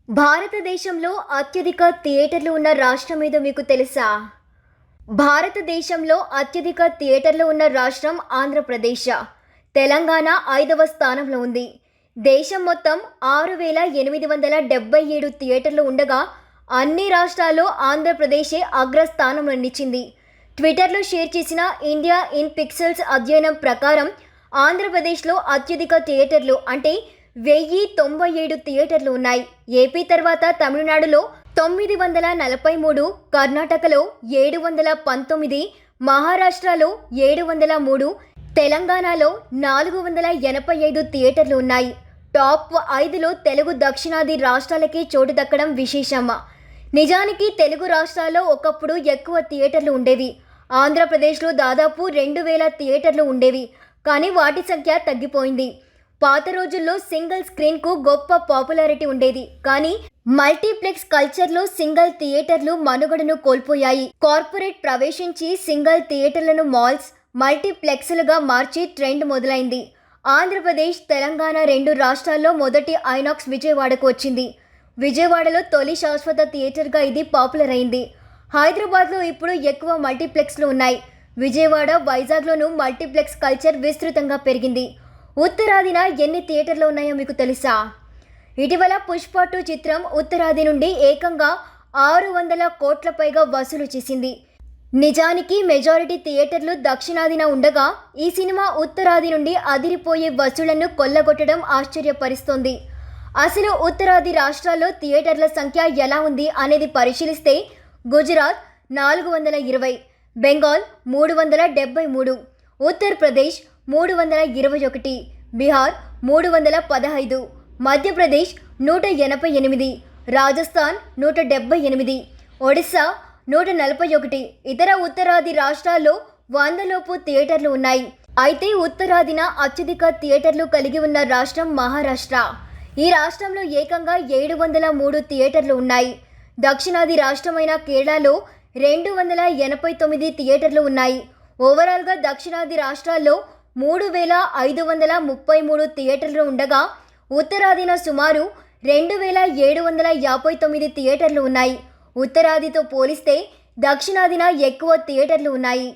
భారతదేశంలో అత్యధిక థియేటర్లు ఉన్న రాష్ట్రం ఏదో మీకు తెలుసా? భారతదేశంలో అత్యధిక థియేటర్లు ఉన్న రాష్ట్రం ఆంధ్రప్రదేశ్. తెలంగాణ 5వ స్థానంలో ఉంది. దేశం మొత్తం 6,877 థియేటర్లు ఉండగా అన్ని రాష్ట్రాల్లో ఆంధ్రప్రదేశే అగ్రస్థానంలో నిలిచింది. ట్విట్టర్లో షేర్ చేసిన ఇండియా ఇన్ పిక్సెల్స్ అధ్యయనం ప్రకారం ఆంధ్రప్రదేశ్లో అత్యధిక థియేటర్లు అంటే 1097 థియేటర్లు ఉన్నాయి. ఏపీ తర్వాత తమిళనాడులో 943, కర్ణాటకలో 719, మహారాష్ట్రలో 703, తెలంగాణలో 485 థియేటర్లు ఉన్నాయి. టాప్ 5లో తెలుగు దక్షిణాది రాష్ట్రాలకే చోటు దక్కడం విశేషం. నిజానికి తెలుగు రాష్ట్రాల్లో ఒకప్పుడు ఎక్కువ థియేటర్లు ఉండేవి. ఆంధ్రప్రదేశ్లో దాదాపు 2000 థియేటర్లు ఉండేవి, కానీ వాటి సంఖ్య తగ్గిపోయింది. పాత రోజుల్లో సింగిల్ స్క్రీన్కు గొప్ప పాపులారిటీ ఉండేది, కానీ మల్టీప్లెక్స్ కల్చర్లో సింగిల్ థియేటర్లు మనుగడను కోల్పోయాయి. కార్పొరేట్ ప్రవేశించి సింగిల్ థియేటర్లను మాల్స్, మల్టీప్లెక్స్లుగా మార్చి ట్రెండ్ మొదలైంది. ఆంధ్రప్రదేశ్, తెలంగాణ రెండు రాష్ట్రాల్లో మొదటి ఐనాక్స్ విజయవాడకు వచ్చింది. విజయవాడలో తొలి శాశ్వత థియేటర్గా ఇది పాపులర్ అయింది. హైదరాబాద్లో ఇప్పుడు ఎక్కువ మల్టీప్లెక్స్లు ఉన్నాయి. విజయవాడ, వైజాగ్లోనూ మల్టీప్లెక్స్ కల్చర్ విస్తృతంగా పెరిగింది. ఉత్తరాదిన ఎన్ని థియేటర్లు ఉన్నాయో మీకు తెలుసా? ఇటీవల పుష్ప 2 చిత్రం ఉత్తరాది నుండి ఏకంగా 600 కోట్ల పైగా వసూలు చేసింది. నిజానికి మెజారిటీ థియేటర్లు దక్షిణాదిన ఉండగా ఈ సినిమా ఉత్తరాది నుండి అదిరిపోయే వసూళ్లను కొల్లగొట్టడం ఆశ్చర్యపరుస్తోంది. అసలు ఉత్తరాది రాష్ట్రాల్లో థియేటర్ల సంఖ్య ఎలా ఉంది అనేది పరిశీలిస్తే గుజరాత్ 420, బెంగాల్ 373, ఉత్తరప్రదేశ్ 321, బీహార్ 315, మధ్యప్రదేశ్ 188, రాజస్థాన్ 178, ఒడిశా 141, ఇతర ఉత్తరాది రాష్ట్రాల్లో 100 లోపు థియేటర్లు ఉన్నాయి. అయితే ఉత్తరాదిన అత్యధిక థియేటర్లు కలిగి ఉన్న రాష్ట్రం మహారాష్ట్ర. ఈ రాష్ట్రంలో ఏకంగా 703 థియేటర్లు ఉన్నాయి. దక్షిణాది రాష్ట్రమైన కేరళలో 289 థియేటర్లు ఉన్నాయి. ఓవరాల్గా దక్షిణాది రాష్ట్రాల్లో 3,533 థియేటర్లు ఉండగా ఉత్తరాదిన సుమారు 2,759 థియేటర్లు ఉన్నాయి. ఉత్తరాదితో పోలిస్తే దక్షిణాదిన ఎక్కువ థియేటర్లు ఉన్నాయి.